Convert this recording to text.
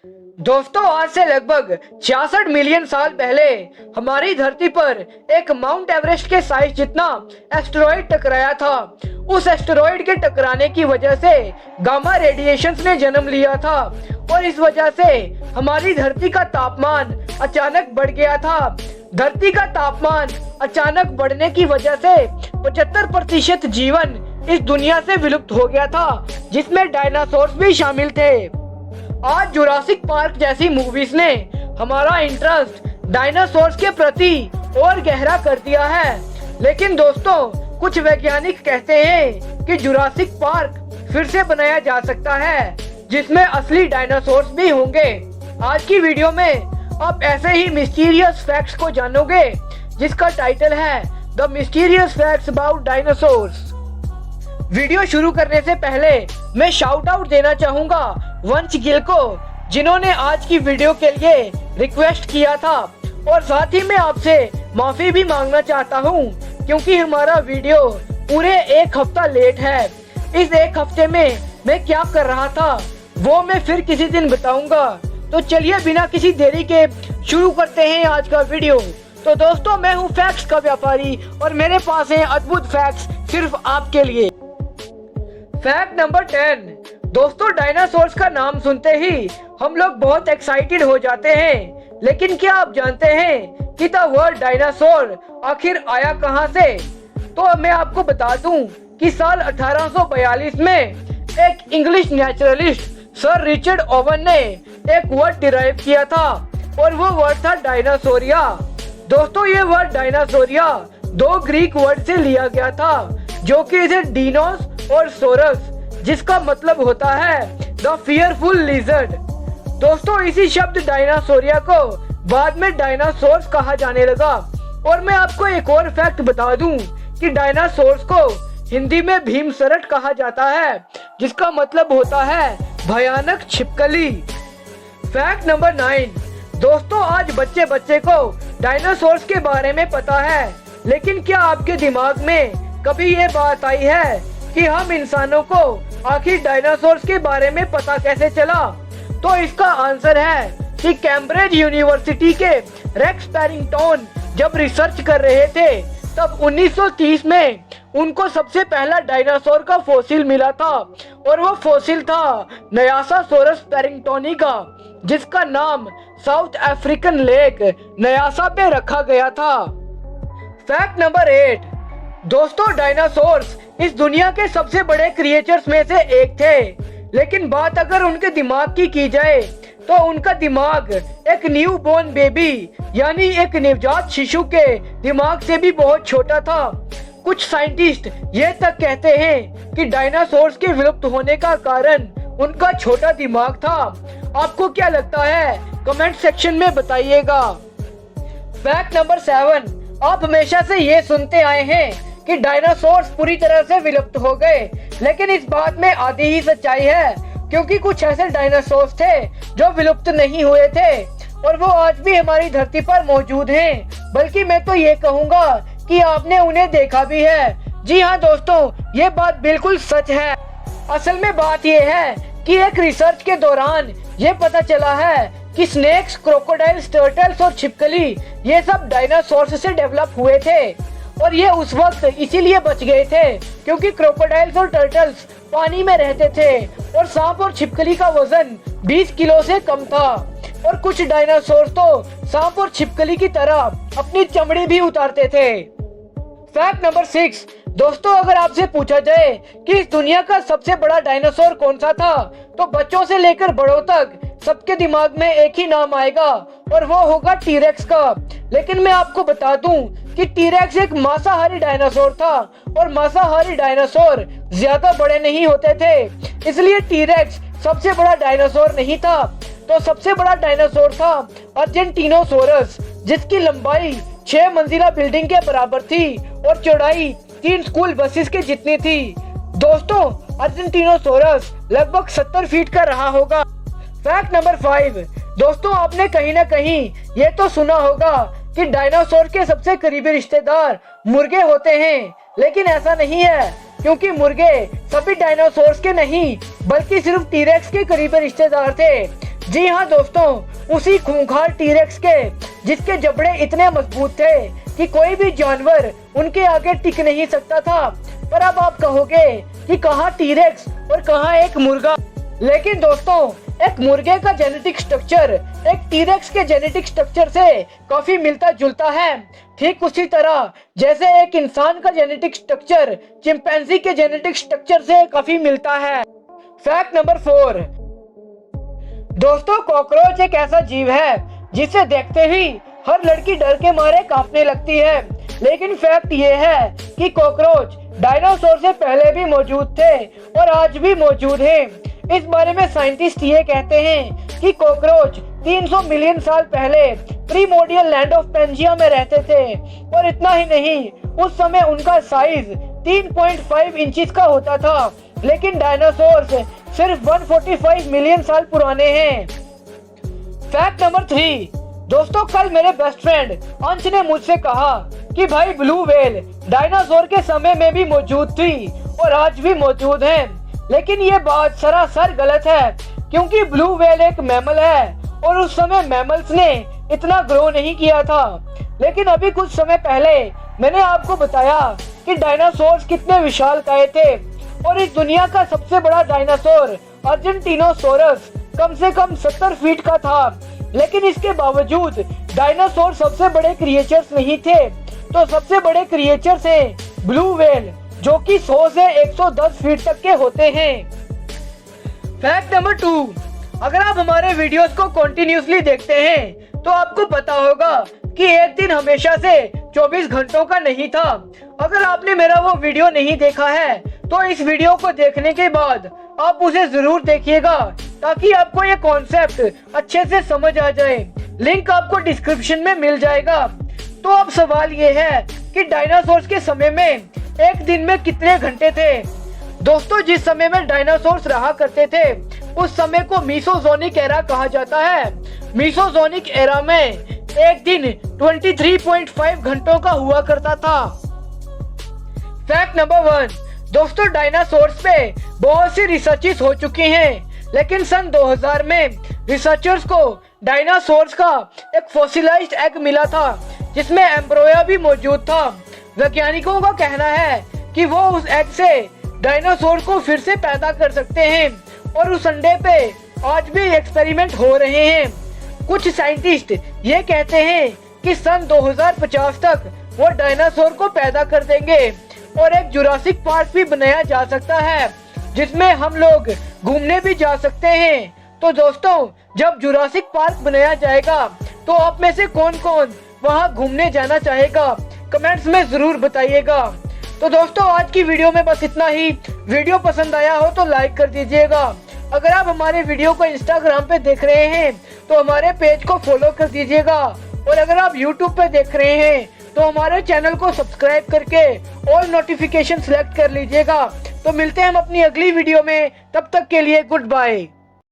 दोस्तों, आज से लगभग 66 मिलियन साल पहले हमारी धरती पर एक माउंट एवरेस्ट के साइज जितना एस्टेरॉइड टकराया था। उस एस्टेरॉइड के टकराने की वजह से गामा रेडिएशंस ने जन्म लिया था और इस वजह से हमारी धरती का तापमान अचानक बढ़ गया था। धरती का तापमान अचानक बढ़ने की वजह से 75% जीवन इस दुनिया से विलुप्त हो गया था, जिसमें डायनासोर्स भी शामिल थे। आज जुरासिक पार्क जैसी मूवीज ने हमारा इंटरेस्ट डायनासोर्स के प्रति और गहरा कर दिया है। लेकिन दोस्तों, कुछ वैज्ञानिक कहते हैं कि जुरासिक पार्क फिर से बनाया जा सकता है, जिसमें असली डायनासोर्स भी होंगे। आज की वीडियो में आप ऐसे ही मिस्टीरियस फैक्ट्स को जानोगे, जिसका टाइटल है the mysterious facts about dinosaurs. Video शुरू करने से पहले मैं शाउट आउट देना चाहूंगा वंश गिल को, जिन्होंने आज की वीडियो के लिए रिक्वेस्ट किया था, और साथ ही मैं आपसे माफी भी मांगना चाहता हूं, क्योंकि हमारा वीडियो पूरे एक हफ्ता लेट है। इस एक हफ्ते में मैं क्या कर रहा था वो मैं फिर किसी दिन बताऊंगा। तो चलिए बिना किसी देरी के शुरू करते हैं आज का वीडियो। तो दोस्तों, मैं हूं फैक्ट्स का व्यापारी और मेरे पास हैं अद्भुत फैक्ट्स सिर्फ आपके लिए। Fact number 10। दोस्तों, डायनासोर्स का नाम सुनते ही हम लोग बहुत एक्साइटेड हो जाते हैं, लेकिन क्या आप जानते हैं कि द वर्ड डायनासोर आखिर आया कहां से? तो मैं आपको बता दूं कि साल 1842 में एक English naturalist sir Richard oven ने एक वर्ड डिराइव किया था, और वो वर्ड था डायनासोरिया। दोस्तों, ये वर्ड डायनासोरिया दो ग्रीक वर्ड से लिया गया था, जो कि इसे डीनोस और सोरस, जिसका मतलब होता है द फियरफुल लिजर्ड। दोस्तों, इसी शब्द डायनासोरिया को बाद में डायनासोर्स कहा जाने लगा। और मैं आपको एक और फैक्ट बता दूं कि डायनासोर्स को हिंदी में भीमसरट कहा जाता है, जिसका मतलब होता है भयानक छिपकली। Fact number 9। दोस्तों, आज बच्चे बच्चे को डायनासोर्स के बारे में पता है, लेकिन क्या आपके दिमाग में कभी ये बात आई है कि हम इंसानों को आखिर डायनासोर्स के बारे में पता कैसे चला? तो इसका आंसर है कि कैम्ब्रिज यूनिवर्सिटी के रेक्स पैरिंगटन जब रिसर्च कर रहे थे, तब 1930 में उनको सबसे पहला डायनासोर का फॉसिल मिला था, और वो फॉसिल था नयासासोरस पैरिंगटोनी का, जिसका नाम साउथ अफ्रीकन लेक नयासा पे रखा गया था। Fact number 8। दोस्तों, डायनासोर्स इस दुनिया के सबसे बड़े क्रिएचर्स में से एक थे, लेकिन बात अगर उनके दिमाग की जाए तो उनका दिमाग एक न्यू बोर्न बेबी यानी एक नवजात शिशु के दिमाग से भी बहुत छोटा था। कुछ साइंटिस्ट ये तक कहते हैं कि डायनासोर्स के विलुप्त होने का कारण उनका छोटा दिमाग था। आपको क्या लगता है? कमेंट सेक्शन में बताइएगा। Fact number 7। आप हमेशा से ये सुनते आए हैं कि डायनासोर्स पूरी तरह से विलुप्त हो गए, लेकिन इस बात में आधी ही सच्चाई है, क्योंकि कुछ ऐसे डायनासोर्स थे जो विलुप्त नहीं हुए थे और वो आज भी हमारी धरती पर मौजूद हैं। बल्कि मैं तो ये कहूँगा कि आपने उन्हें देखा भी है। जी हाँ दोस्तों, ये बात बिल्कुल सच है। असल में बात ये है कि एक रिसर्च के दौरान ये पता चला है कि स्नेक्स, क्रोकोडाइल्स, टर्टल्स और छिपकली ये सब डायनासोर्स से डेवलप हुए थे, और ये उस वक्त इसीलिए बच गए थे क्योंकि क्रोकोडाइल्स और टर्टल्स पानी में रहते थे, और सांप और छिपकली का वजन 20 किलो से कम था। और कुछ डायनासोर तो सांप और छिपकली की तरह अपनी चमड़ी भी उतारते थे। Fact number 6। दोस्तों, अगर आपसे पूछा जाए कि इस दुनिया का सबसे बड़ा डायनासोर कौन सा था, तो बच्चों से लेकर बड़ों तक सबके दिमाग में एक ही नाम आएगा, और वो होगा टीरेक्स का। लेकिन मैं आपको बता दूं कि टीरेक्स एक मांसाहारी डायनासोर था, और मांसाहारी डायनासोर ज्यादा बड़े नहीं होते थे, इसलिए टीरेक्स सबसे बड़ा डायनासोर नहीं था। तो सबसे बड़ा डायनासोर था अर्जेंटिनोसोरस, जिसकी लंबाई 6 मंजिला बिल्डिंग के बराबर थी और चौड़ाई 3 स्कूल बसेस के जितनी थी। दोस्तों, अर्जेंटिनोसोरस लगभग 70 फीट का रहा होगा। Fact number 5। दोस्तों, आपने कहीं ना कहीं ये तो सुना होगा कि डायनासोर के सबसे करीबी रिश्तेदार मुर्गे होते हैं, लेकिन ऐसा नहीं है, क्योंकि मुर्गे सभी डायनासोर्स के नहीं बल्कि सिर्फ टीरेक्स के करीबी रिश्तेदार थे। जी हाँ दोस्तों, उसी खूंखार टीरेक्स के, जिसके जबड़े इतने मजबूत थे कि कोई भी जानवर उनके आगे टिक नहीं सकता था। पर अब आप कहोगे कि कहाँ टीरेक्स और कहाँ एक मुर्गा। लेकिन दोस्तों, एक मुर्गे का जेनेटिक स्ट्रक्चर एक टीरेक्स के जेनेटिक स्ट्रक्चर से काफी मिलता जुलता है। ठीक उसी तरह जैसे एक इंसान का जेनेटिक स्ट्रक्चर चिंपैंजी के जेनेटिक स्ट्रक्चर से काफी मिलता है। Fact number 4। दोस्तों, कॉकरोच एक ऐसा जीव है जिसे देखते ही हर लड़की डर के मारे कांपने लगती है। लेकिन फैक्ट ये है कि कॉकरोच डायनासोर से पहले भी मौजूद थे और आज भी मौजूद हैं। इस बारे में साइंटिस्ट ये कहते हैं कि कॉकरोच 300 मिलियन साल पहले प्रीमोर्डियल लैंड ऑफ पेंजिया में रहते थे। और इतना ही नहीं, उस समय उनका साइज 3.5 इंचेस का होता था। लेकिन डायनासोर्स सिर्फ 145 मिलियन साल पुराने हैं। Fact number 3। दोस्तों, कल मेरे बेस्ट फ्रेंड अंश ने मुझसे कहा कि भाई ब्लू व्हेल डायनासोर के समय में भी मौजूद थी और आज भी मौजूद है। लेकिन ये बात सरासर गलत है, क्योंकि ब्लू व्हेल एक मैमल है और उस समय मैमल्स ने इतना ग्रो नहीं किया था। लेकिन अभी कुछ समय पहले मैंने आपको बताया कि डायनासोर्स कितने विशालकाय थे और इस दुनिया का सबसे बड़ा डायनासोर अर्जेंटिनोसोरस कम से कम 70 फीट का था। लेकिन इसके बावजूद डायनासोर सबसे बड़े क्रिएचर्स नहीं थे। तो सबसे बड़े क्रिएचर्स हैं ब्लू व्हेल, जो कि 100 से 110 फीट तक के होते हैं। Fact number 2। अगर आप हमारे वीडियोस को कंटिन्यूअसली देखते हैं तो आपको पता होगा कि एक दिन हमेशा से 24 घंटों का नहीं था। अगर आपने मेरा वो वीडियो नहीं देखा है तो इस वीडियो को देखने के बाद आप उसे जरूर देखिएगा, ताकि आपको ये कॉन्सेप्ट अच्छे से समझ आ जाए। लिंक आपको डिस्क्रिप्शन में मिल जाएगा। तो अब सवाल ये है कि डायनासोर्स के समय में एक दिन में कितने घंटे थे। दोस्तों, जिस समय में डायनासोर्स रहा करते थे उस समय को मीसोजोनिक एरा कहा जाता है। मीसोजोनिक एरा में एक दिन 23.5 घंटों का हुआ करता था। Fact number 1। दोस्तों, डायनासोर्स पे बहुत सी रिसर्चेस हो चुकी हैं, लेकिन सन 2000 में रिसर्चर्स को डायनासोर्स का एक फॉसिलाइज्ड एग मिला था, जिसमें एम्ब्रोया भी मौजूद था। वैज्ञानिकों का कहना है कि वो उस एग से डायनासोर को फिर से पैदा कर सकते हैं और उस अंडे पे आज भी एक्सपेरिमेंट हो रहे हैं। कुछ साइंटिस्ट ये कहते हैं कि सन 2050 तक वो डायनासोर को पैदा कर देंगे और एक जुरासिक पार्क भी बनाया जा सकता है, जिसमें हम लोग घूमने भी जा सकते हैं। तो दोस्तों, जब जुरासिक पार्क बनाया जाएगा तो आप में से कौन कौन वहां घूमने जाना चाहेगा, कमेंट्स में जरूर बताइएगा। तो दोस्तों, आज की वीडियो में बस इतना ही। वीडियो पसंद आया हो तो लाइक कर दीजिएगा। अगर आप हमारे वीडियो को इंस्टाग्राम पे देख रहे हैं तो हमारे पेज को फॉलो कर दीजिएगा। और अगर आप यूट्यूब पे देख रहे हैं तो हमारे चैनल को सब्सक्राइब करके ऑल नोटिफिकेशन सिलेक्ट कर लीजिएगा। तो मिलते हैं हम अपनी अगली वीडियो में, तब तक के लिए गुड बाय।